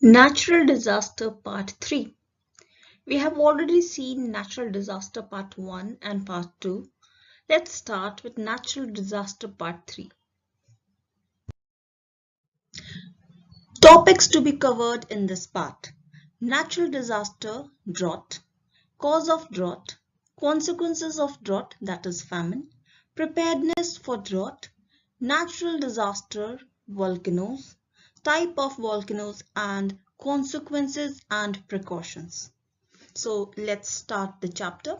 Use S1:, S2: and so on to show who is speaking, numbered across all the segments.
S1: Natural disaster part 3. We have already seen natural disaster part 1 and part 2. Let's start with natural disaster part 3. Topics to be covered in this part: natural disaster, drought, cause of drought, consequences of drought, that is famine, preparedness for drought, natural disaster, volcanoes, type of volcanoes, and consequences and precautions. So let's start the chapter.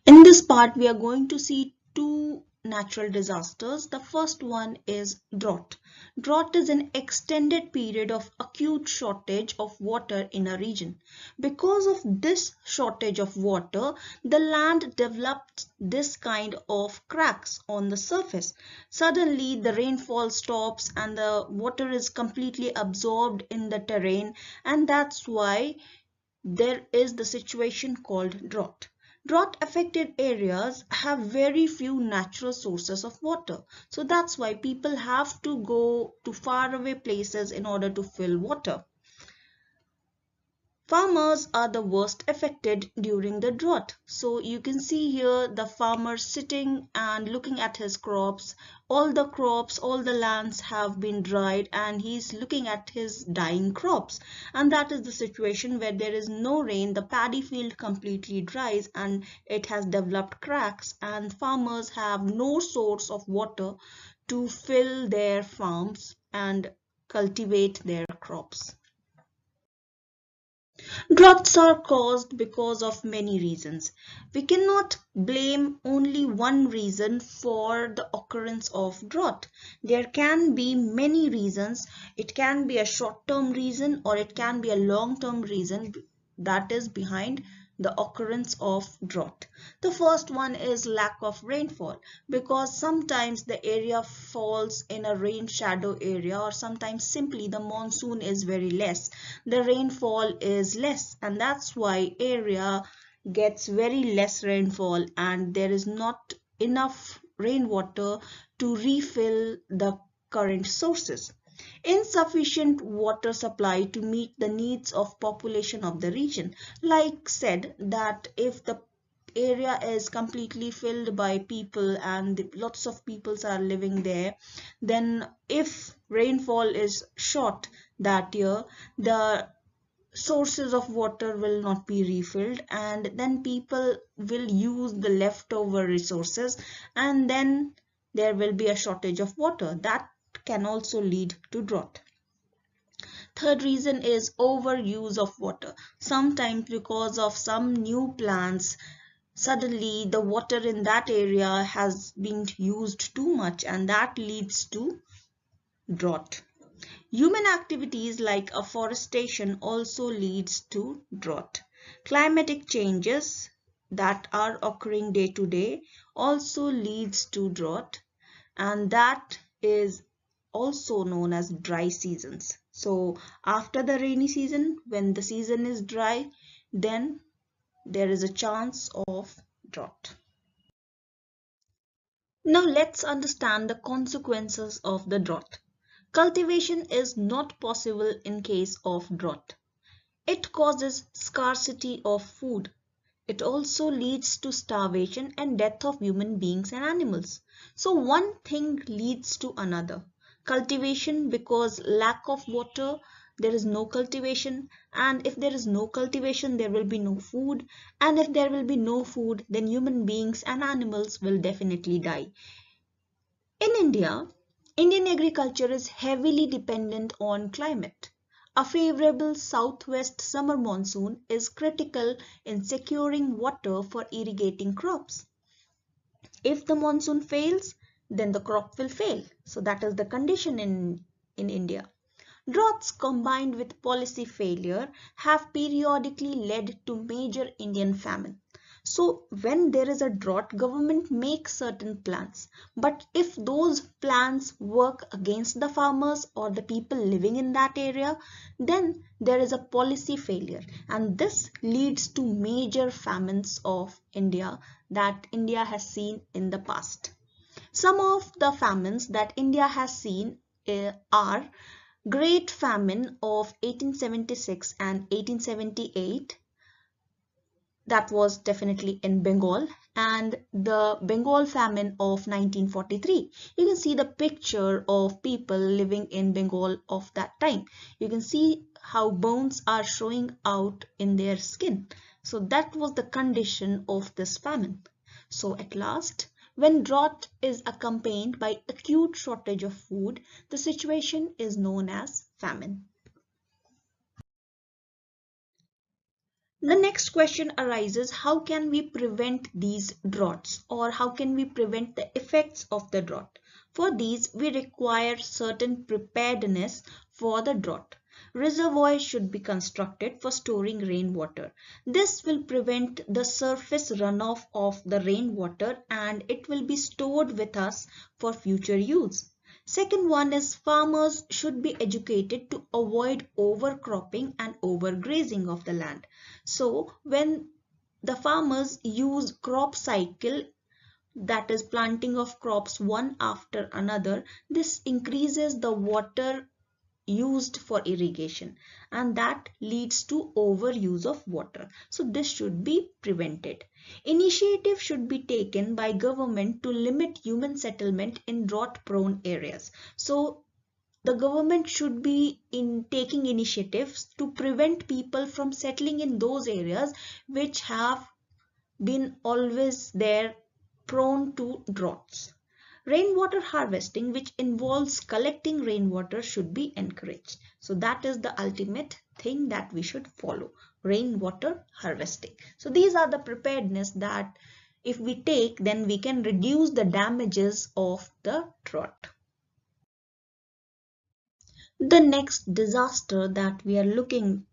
S1: In this part, we are going to see two natural disasters. The first one is drought. Drought is an extended period of acute shortage of water in a region. Because of this shortage of water, the land developed this kind of cracks on the surface. Suddenly, the rainfall stops and the water is completely absorbed in the terrain, and that's why there is the situation called drought. Drought affected areas have very few natural sources of water. So that's why people have to go to faraway places in order to fill water. Farmers are the worst affected during the drought. So you can see here the farmer sitting and looking at his crops. All the crops, all the lands have been dried and he's looking at his dying crops. And that is the situation where there is no rain. The paddy field completely dries and it has developed cracks, and farmers have no source of water to fill their farms and cultivate their crops. Droughts are caused because of many reasons. We cannot blame only one reason for the occurrence of drought. There can be many reasons. It can be a short-term reason or it can be a long-term reason that is behind the occurrence of drought. The first one is lack of rainfall, because sometimes the area falls in a rain shadow area, or sometimes simply the monsoon is very less. The rainfall is less, and that's why area gets very less rainfall and there is not enough rainwater to refill the current sources. Insufficient water supply to meet the needs of population of the region. Like said, that if the area is completely filled by people and lots of peoples are living there, then if rainfall is short that year, the sources of water will not be refilled, and then people will use the leftover resources, and then there will be a shortage of water. That can also lead to drought. Third reason is overuse of water. Sometimes because of some new plants, suddenly the water in that area has been used too much, and that leads to drought. Human activities like afforestation also leads to drought. Climatic changes that are occurring day to day also leads to drought, and that is also known as dry seasons. So after the rainy season, when the season is dry, then there is a chance of drought. Now let's understand the consequences of the drought. Cultivation is not possible in case of drought. It causes scarcity of food. It also leads to starvation and death of human beings and animals. So one thing leads to another. Cultivation, because lack of water, there is no cultivation, and if there is no cultivation, there will be no food, and if there will be no food, then human beings and animals will definitely die. In India, Indian agriculture is heavily dependent on climate. A favorable southwest summer monsoon is critical in securing water for irrigating crops. If the monsoon fails, then the crop will fail. So that is the condition in India. Droughts combined with policy failure have periodically led to major Indian famine. So when there is a drought, government makes certain plans. But if those plans work against the farmers or the people living in that area, then there is a policy failure. And this leads to major famines of India that India has seen in the past. Some of the famines that India has seen are Great Famine of 1876 and 1878, that was definitely in Bengal, and the Bengal famine of 1943. You can see the picture of people living in Bengal of that time. You can see how bones are showing out in their skin. So that was the condition of this famine. So at last, when drought is accompanied by acute shortage of food, the situation is known as famine. The next question arises, how can we prevent these droughts, or how can we prevent the effects of the drought? For these, we require certain preparedness for the drought. Reservoirs should be constructed for storing rainwater. This will prevent the surface runoff of the rainwater, and it will be stored with us for future use. Second one is, farmers should be educated to avoid overcropping and overgrazing of the land. So when the farmers use crop cycle, that is planting of crops one after another, this increases the water used for irrigation, and that leads to overuse of water. So this should be prevented. Initiative should be taken by government to limit human settlement in drought prone areas. So the government should be in taking initiatives to prevent people from settling in those areas which have been always there, prone to droughts. Rainwater harvesting, which involves collecting rainwater, should be encouraged. So that is the ultimate thing that we should follow, rainwater harvesting. So these are the preparedness that if we take, then we can reduce the damages of the drought. The next disaster that we are looking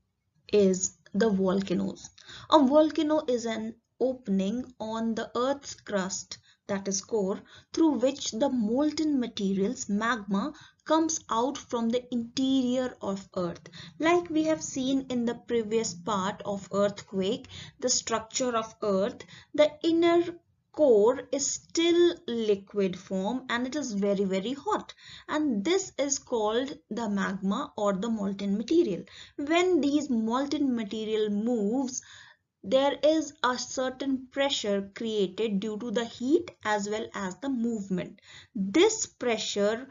S1: is the volcanoes. A volcano is an opening on the Earth's crust, that is core, through which the molten materials, magma, comes out from the interior of Earth. Like we have seen in the previous part of earthquake, the structure of Earth, the inner core is still liquid form and it is very hot, and this is called the magma or the molten material. When these molten material moves, there is a certain pressure created due to the heat as well as the movement. This pressure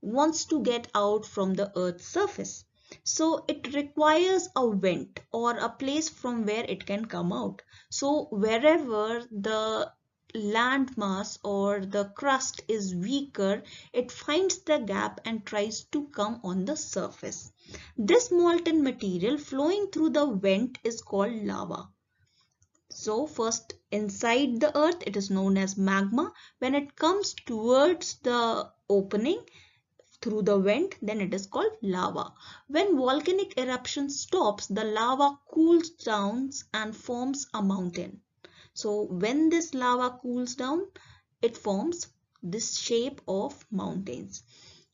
S1: wants to get out from the earth's surface, so it requires a vent or a place from where it can come out. So wherever the land mass or the crust is weaker, it finds the gap and tries to come on the surface. This molten material flowing through the vent is called lava. So first inside the earth it is known as magma. When it comes towards the opening through the vent, then it is called lava. When volcanic eruption stops, the lava cools down and forms a mountain. So when this lava cools down, it forms this shape of mountains.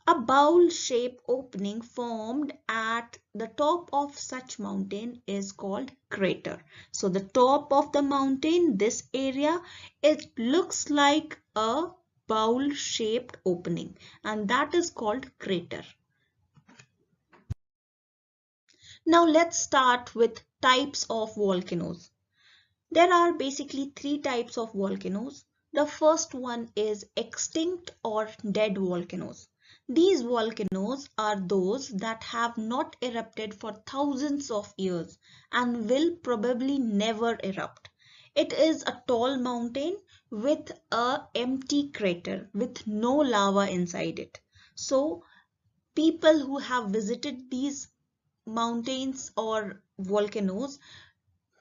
S1: A bowl-shaped opening formed at the top of such mountain is called crater. So the top of the mountain, this area, it looks like a bowl-shaped opening, and that is called crater. Now let's start with types of volcanoes. There are basically three types of volcanoes. The first one is extinct or dead volcanoes. These volcanoes are those that have not erupted for thousands of years and will probably never erupt. It is a tall mountain with an empty crater with no lava inside it. So people who have visited these mountains or volcanoes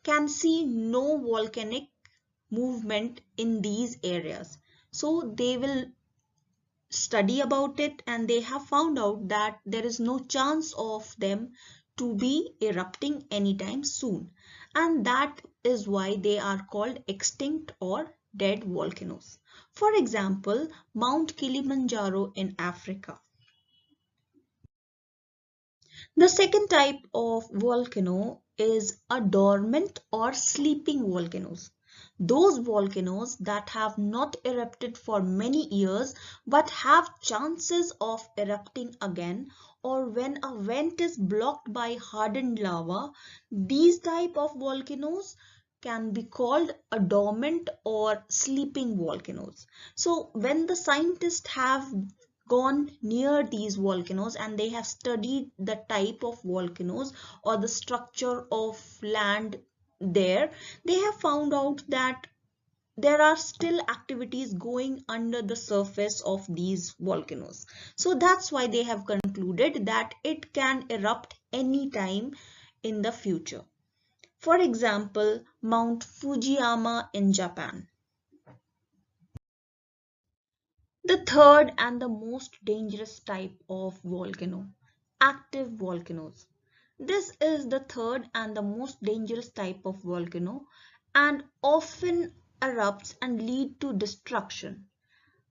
S1: can see no volcanic movement in these areas. So they will study about it and they have found out that there is no chance of them to be erupting anytime soon. And that is why they are called extinct or dead volcanoes. For example, Mount Kilimanjaro in Africa. The second type of volcano is a dormant or sleeping volcanoes. Those volcanoes that have not erupted for many years but have chances of erupting again, or when a vent is blocked by hardened lava, these type of volcanoes can be called a dormant or sleeping volcanoes. So when the scientists have gone near these volcanoes and they have studied the type of volcanoes or the structure of land there, they have found out that there are still activities going under the surface of these volcanoes. So that's why they have concluded that it can erupt anytime in the future. For example, Mount Fujiyama in Japan. The third and the most dangerous type of volcano, active volcanoes. This is the third and the most dangerous type of volcano and often erupts and lead to destruction.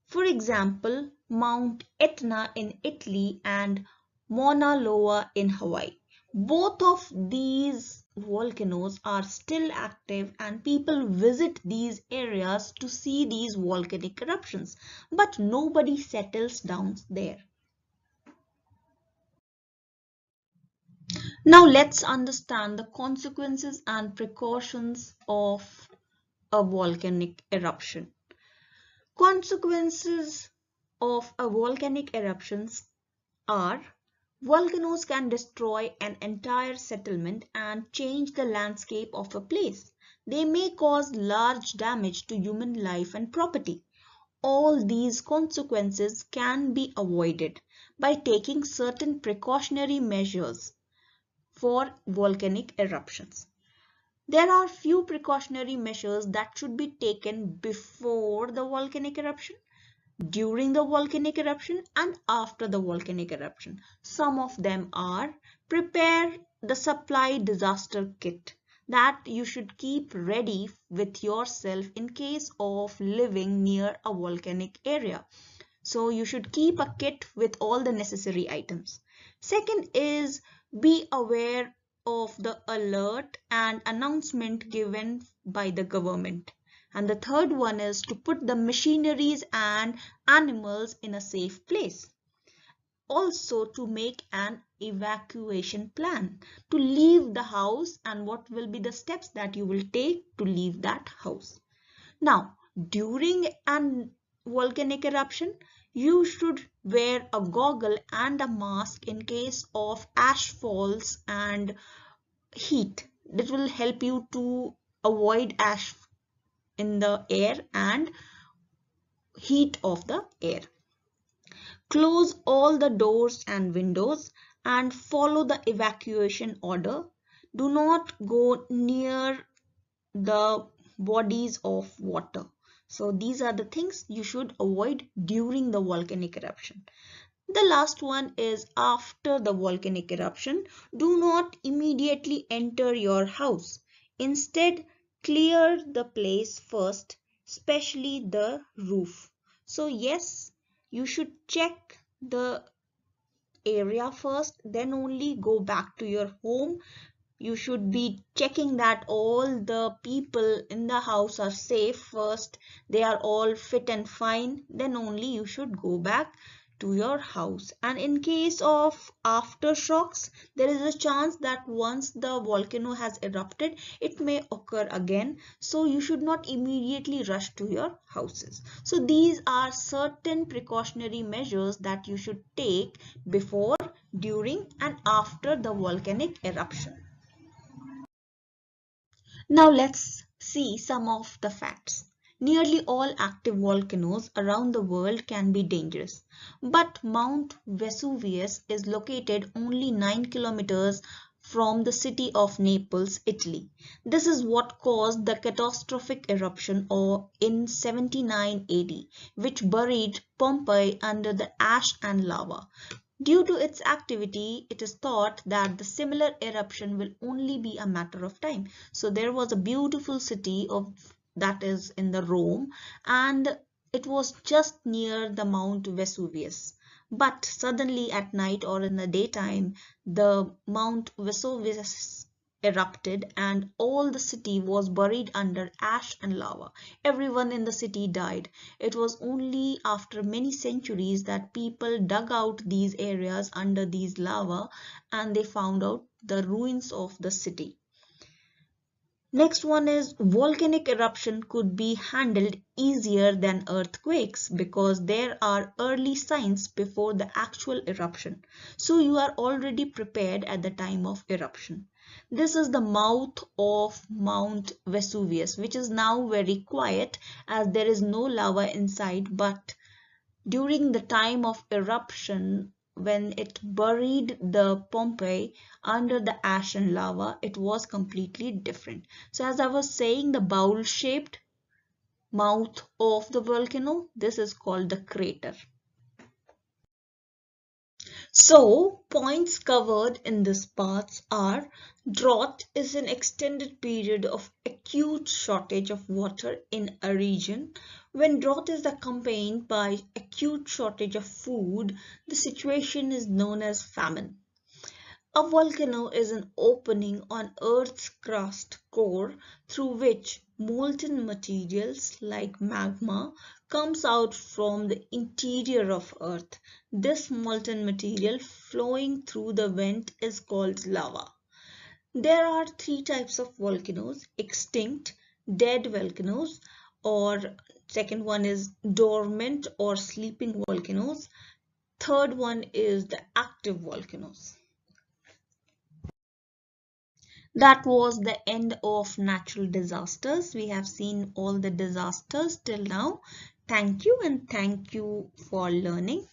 S1: For example, Mount Etna in Italy and Mauna Loa in Hawaii. Both of these volcanoes are still active and people visit these areas to see these volcanic eruptions, but nobody settles down there. Now let's understand the consequences and precautions of a volcanic eruption. Consequences of a volcanic eruptions are: volcanoes can destroy an entire settlement and change the landscape of a place. They may cause large damage to human life and property. All these consequences can be avoided by taking certain precautionary measures for volcanic eruptions. There are few precautionary measures that should be taken before the volcanic eruption, during the volcanic eruption, and after the volcanic eruption. Some of them are: prepare the supply disaster kit that you should keep ready with yourself in case of living near a volcanic area. So you should keep a kit with all the necessary items. Second is, be aware of the alert and announcement given by the government. And the third one is to put the machineries and animals in a safe place. Also to make an evacuation plan to leave the house and what will be the steps that you will take to leave that house. Now, during an volcanic eruption, you should wear a goggle and a mask in case of ash falls and heat. That will help you to avoid ash in the air and heat of the air. Close all the doors and windows and follow the evacuation order. Do not go near the bodies of water. So these are the things you should avoid during the volcanic eruption. The last one is after the volcanic eruption. Do not immediately enter your house. Instead, clear the place first, especially the roof. So yes, you should check the area first, then only go back to your home. You should be checking that all the people in the house are safe first, they are all fit and fine, then only you should go back to your house. And in case of aftershocks, there is a chance that once the volcano has erupted, it may occur again, so you should not immediately rush to your houses. So these are certain precautionary measures that you should take before, during and after the volcanic eruption. Now let's see some of the facts. Nearly all active volcanoes around the world can be dangerous, but Mount Vesuvius is located only 9 kilometers from the city of Naples, Italy. This is what caused the catastrophic eruption in 79 AD, which buried Pompeii under the ash and lava. Due to its activity, it is thought that the similar eruption will only be a matter of time. So there was a beautiful city of that is in the Rome, and it was just near the Mount Vesuvius. But suddenly at night or in the daytime, the Mount Vesuvius erupted and all the city was buried under ash and lava. Everyone in the city died. It was only after many centuries that people dug out these areas under these lava and they found out the ruins of the city. Next one is volcanic eruption could be handled easier than earthquakes because there are early signs before the actual eruption. So you are already prepared at the time of eruption. This is the mouth of Mount Vesuvius, which is now very quiet as there is no lava inside, but during the time of eruption, when it buried the Pompeii under the ash and lava, it was completely different. So as I was saying, the bowl-shaped mouth of the volcano, this is called the crater. So, points covered in this part are: drought is an extended period of acute shortage of water in a region. When drought is accompanied by acute shortage of food, the situation is known as famine. A volcano is an opening on Earth's crust core through which molten materials like magma comes out from the interior of Earth. This molten material flowing through the vent is called lava. There are three types of volcanoes: extinct, dead volcanoes, or second one is dormant or sleeping volcanoes. Third one is the active volcanoes. That was the end of natural disasters. We have seen all the disasters till now. Thank you and thank you for learning.